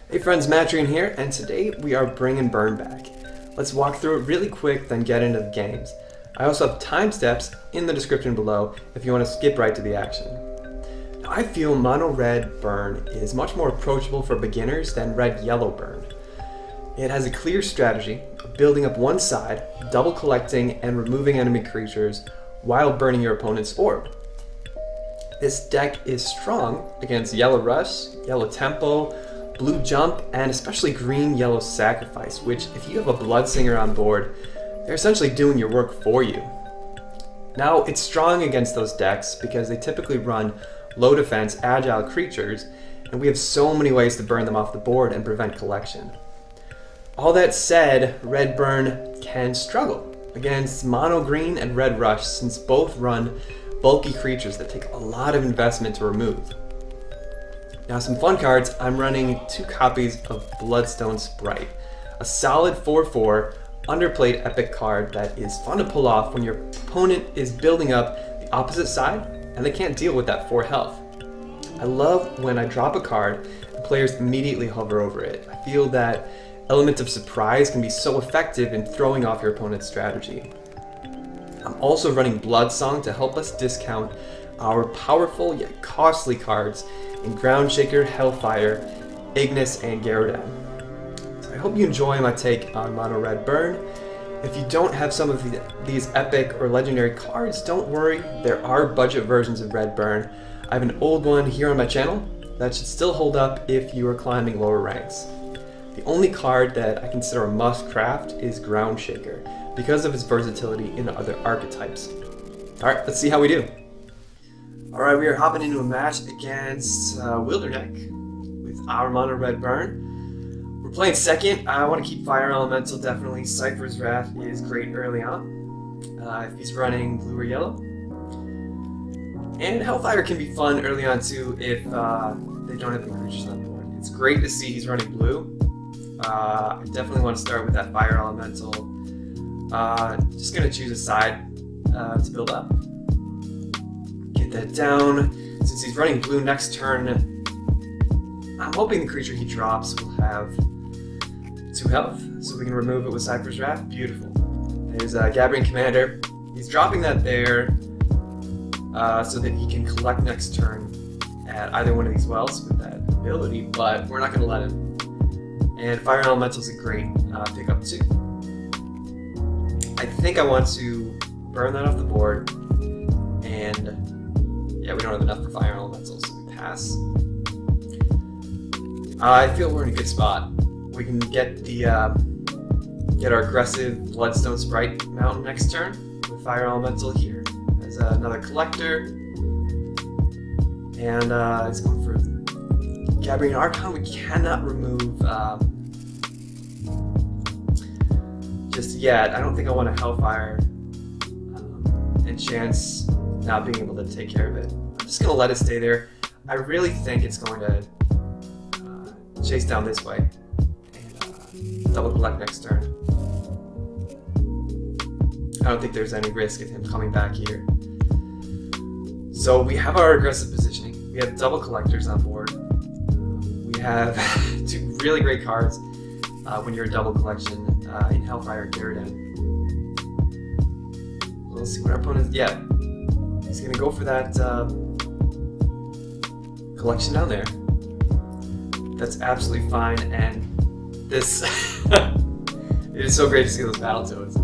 Hey friends, Matrian here, and today we are bringing Burn back. Let's walk through it really quick, then get into the games. I also have time steps in the description below if you want to skip right to the action. Now, I feel Mono Red Burn is much more approachable for beginners than Red Yellow Burn. It has a clear strategy of building up one side, double collecting and removing enemy creatures while burning your opponent's orb. This deck is strong against Yellow Rush, Yellow Tempo, Blue Jump, and especially Green-Yellow Sacrifice, which if you have a Bloodsinger on board, they're essentially doing your work for you. Now, it's strong against those decks because they typically run low defense, agile creatures, and we have so many ways to burn them off the board and prevent collection. All that said, Red Burn can struggle against Mono Green and Red Rush since both run bulky creatures that take a lot of investment to remove. Now, some fun cards. I'm running 2 copies of Bloodstone Sprite, a solid 4/4 underplayed epic card that is fun to pull off when your opponent is building up the opposite side and they can't deal with that 4 health. I love when I drop a card and players immediately hover over it. I feel that element of surprise can be so effective in throwing off your opponent's strategy. I'm also running Bloodsong to help us discount our powerful yet costly cards in Groundshaker, Hellfire, Ignis, and Gaea. So I hope you enjoy my take on Mono Red Burn. If you don't have some of these epic or legendary cards, don't worry, there are budget versions of Red Burn. I have an old one here on my channel that should still hold up if you are climbing lower ranks. The only card that I consider a must craft is Groundshaker because of its versatility in other archetypes. Alright, let's see how we do. Alright, we are hopping into a match against Wilderness with our Mono Red Burn. We're playing second. I want to keep Fire Elemental, definitely. Cypher's Wrath is great early on, if he's running blue or yellow. And Hellfire can be fun early on too if they don't have the creatures on board. It's great to see he's running blue. I definitely want to start with that Fire Elemental. Just going to choose a side to build up. Get that down. Since he's running blue next turn, I'm hoping the creature he drops will have 2 health, so we can remove it with Cypher's Wrath. Beautiful. There's Gabrian Commander. He's dropping that there so that he can collect next turn at either one of these wells with that ability, but we're not going to let him. And Fire Elemental is a great pickup too. I think I want to burn that off the board, and yeah, we don't have enough for Fire Elemental, so we pass. I feel we're in a good spot. We can get our aggressive Bloodstone Sprite mountain next turn with Fire Elemental here as another collector, and it's going for Gabrian Archon. We cannot remove just yet. I don't think I want a Hellfire and chance not being able to take care of it. I'm just going to let it stay there. I really think it's going to chase down this way and double collect next turn. I don't think there's any risk of him coming back here. So we have our aggressive positioning. We have double collectors on board. We have 2 really great cards when you're a double collection in Hellfire and Gaea. Let's see what our opponent. Yeah, he's gonna go for that collection down there. That's absolutely fine, and this it is so great to see those Battletoads.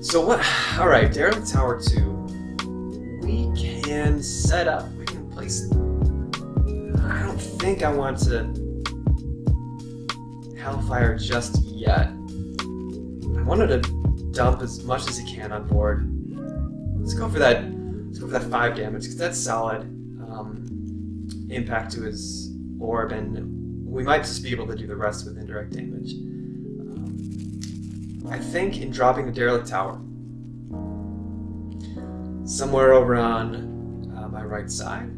So what? All right, Derelict Tower 2. We can set up. We can place. I don't think I want to Hellfire just yet. I wanted to dump as much as he can on board. Let's go for that. Let's go for that 5 damage because that's solid impact to his orb, and we might just be able to do the rest with indirect damage. I think in dropping the Derelict Tower, somewhere over on my right side,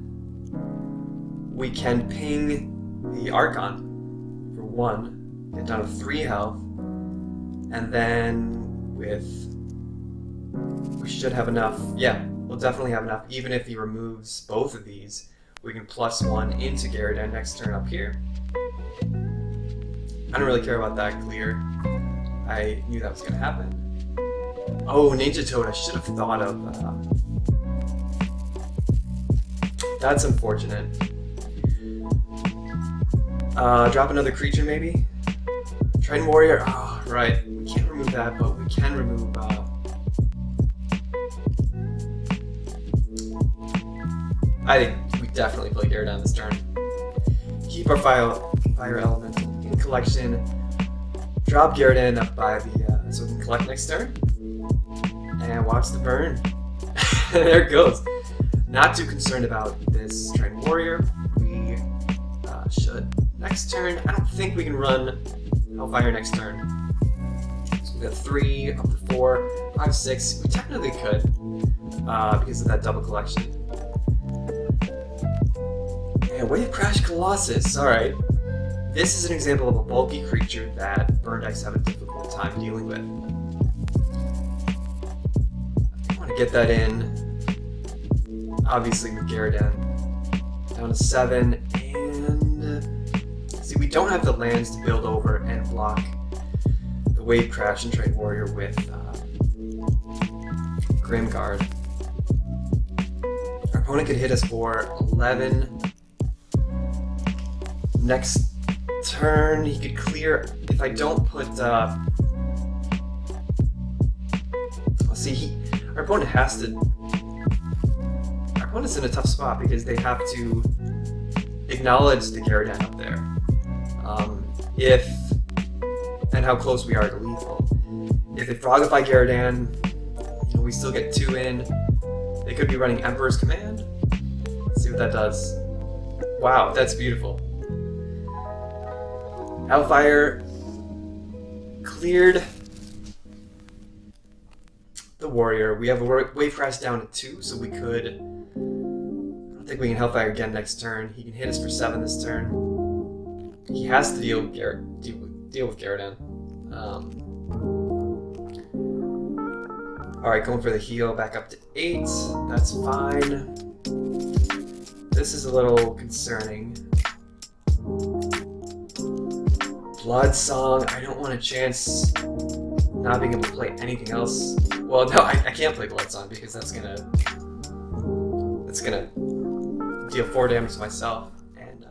we can ping the Archon for 1, get down to 3 health, and then we should have enough. Yeah, we'll definitely have enough. Even if he removes both of these, we can +1 into Gaea next turn up here. I don't really care about that clear. I knew that was going to happen. Oh, Ninja Toad, I should have thought of... That's unfortunate. Drop another creature, maybe? Trident Warrior? Oh, right. We can't remove that, but we can remove... I think we definitely play Gyarados this turn. Keep our fire element in collection. Drop Gyarados up by the so we can collect next turn. And watch the burn. There it goes. Not too concerned about this Trident Warrior. We should next turn. I don't think we can run Hellfire next turn. So we got 3 up to 4, 5, 6. We technically could because of that double collection. And Wave Crash Colossus. Alright. This is an example of a bulky creature that burn decks have a difficult time dealing with. I want to get that in. Obviously with Gyarados down to 7. And see, we don't have the lands to build over and block the Wave Crash and Trident Warrior with Grimguard. Our opponent could hit us for 11. Next turn, he could clear. If I don't put, let's see, our opponent has to. Our opponent's in a tough spot because they have to acknowledge the Gyarados up there. And how close we are to lethal. If they Frogify Gyarados, we still get 2 in. They could be running Emperor's Command. Let's see what that does. Wow, that's beautiful. Hellfire cleared the Warrior. We have a Wave Crash down to 2, so we could... I don't think we can Hellfire again next turn. He can hit us for 7 this turn. He has to deal with Gyarados. Alright, going for the heal, back up to 8. That's fine. This is a little concerning. Blood Song, I don't want a chance not being able to play anything else. Well, no, I can't play Blood Song because that's gonna deal 4 damage to myself. And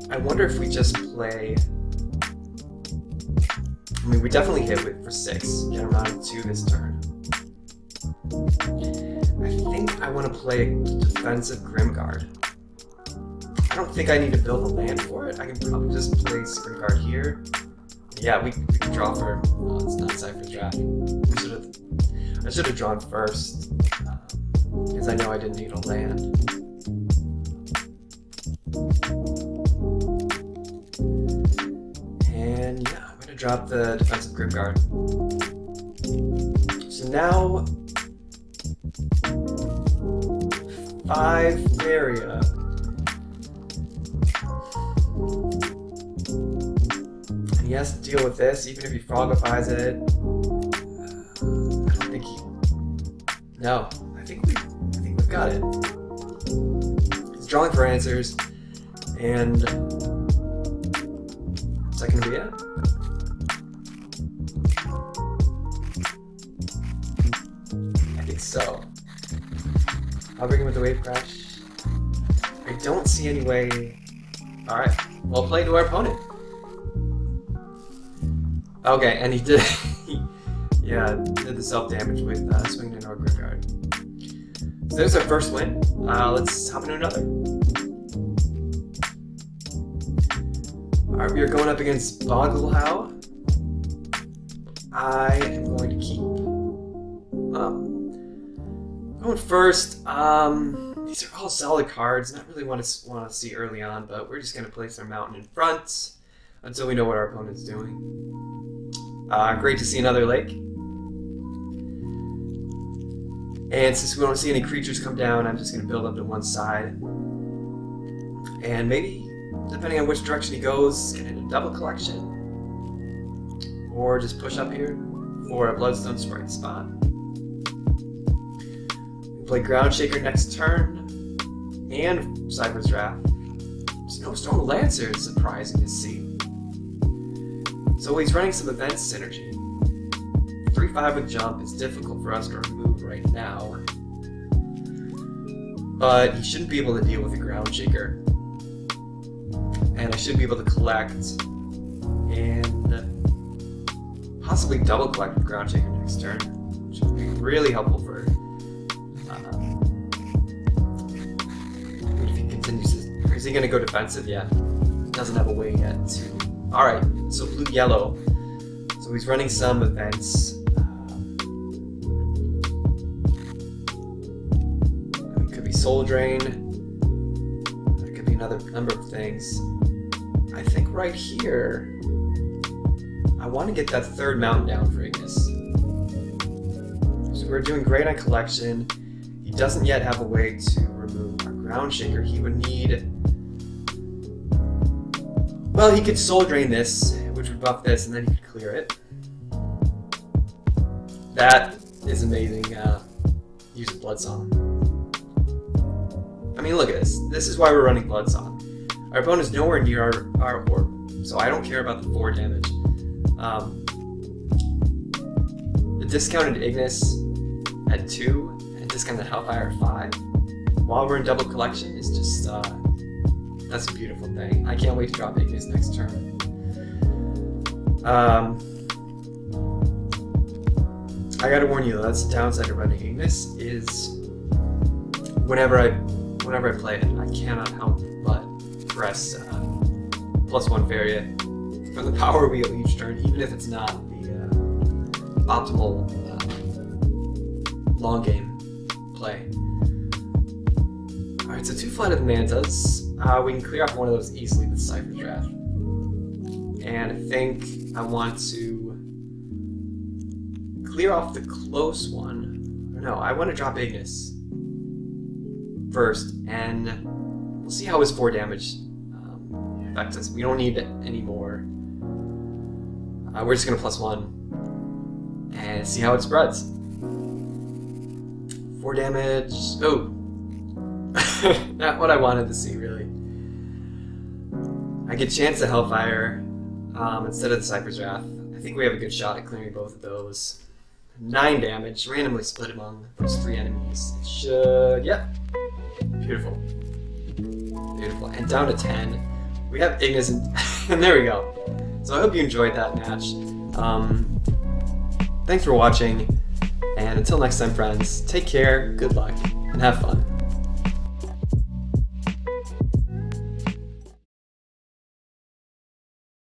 I wonder if we just play. I mean, we definitely hit with for 6. Get around 2 this turn. I think I want to play defensive Grimguard. I don't think I need to build a land for it. I can probably just place Grimguard here. Yeah, we can draw for... Oh, it's not Cypher's Draft. I should have drawn first. Because I know I didn't need a land. And yeah, I'm going to drop the defensive Grimguard. So now... 5 Faeria. He has to deal with this, even if he Frogifies it. I don't think he... No, I think we've got it. He's drawing for answers, and... Is that gonna be it? I think so. I'll bring him with the Wave Crash. I don't see any way... Alright, well played to our opponent. Okay, and he did, did the self-damage with swinging into our Grimguard. So there's our first win. Let's hop into another. Alright, we are going up against Bogglehow. I am going to keep going first. These are all solid cards. Not really want to see early on, but we're just going to place our mountain in front until we know what our opponent's doing. Great to see another lake. And since we don't see any creatures come down, I'm just going to build up to one side. And maybe, depending on which direction he goes, get into double collection. Or just push up here for a Bloodstone Sprite spot. We play Ground Shaker next turn. And Cypher's Draft. Snowstorm Lancer is surprising to see. So he's running some event synergy. 3-5 with jump is difficult for us to remove right now. But he shouldn't be able to deal with the ground shaker. And I should be able to collect and possibly double collect with ground shaker next turn, which would be really helpful for if he continues to, or is he going to go defensive yet? Doesn't have a way yet to. Alright, so blue-yellow. So he's running some events. It could be Soul Drain. It could be another number of things. I think right here, I want to get that third mountain down for Ignis. So we're doing great on collection. He doesn't yet have a way to remove our ground shaker. He would need... Well, he could Soul Drain this, which would buff this, and then he could clear it. That is amazing. Use of Bloodsong. I mean, look at this. This is why we're running Bloodsong. Our opponent is nowhere near our orb, so I don't care about the 4 damage. The discounted Ignis at 2 and discounted Hellfire at 5, while we're in double collection, is just, that's a beautiful thing. I can't wait to drop Ignis next turn. I gotta warn you though, that's the downside of running Ignis, is whenever I play it, I cannot help but press +1 Faeria for the power wheel each turn, even if it's not the optimal long game play. Alright, so 2 Flight of the Mantas. We can clear off one of those easily with Cypher Draft. And I think I want to clear off the close one. Or no, I want to drop Ignis first, and we'll see how his 4 damage affects us. We don't need it anymore. We're just gonna +1 and see how it spreads. 4 damage. Oh, not what I wanted to see, really. I get chance to Hellfire instead of the Cypher's Wrath. I think we have a good shot at clearing both of those. 9 damage, randomly split among those 3 enemies. It should, yep. Beautiful. Beautiful. And down to 10. We have Ignis, and there we go. So I hope you enjoyed that match. Thanks for watching, and until next time, friends, take care, good luck, and have fun.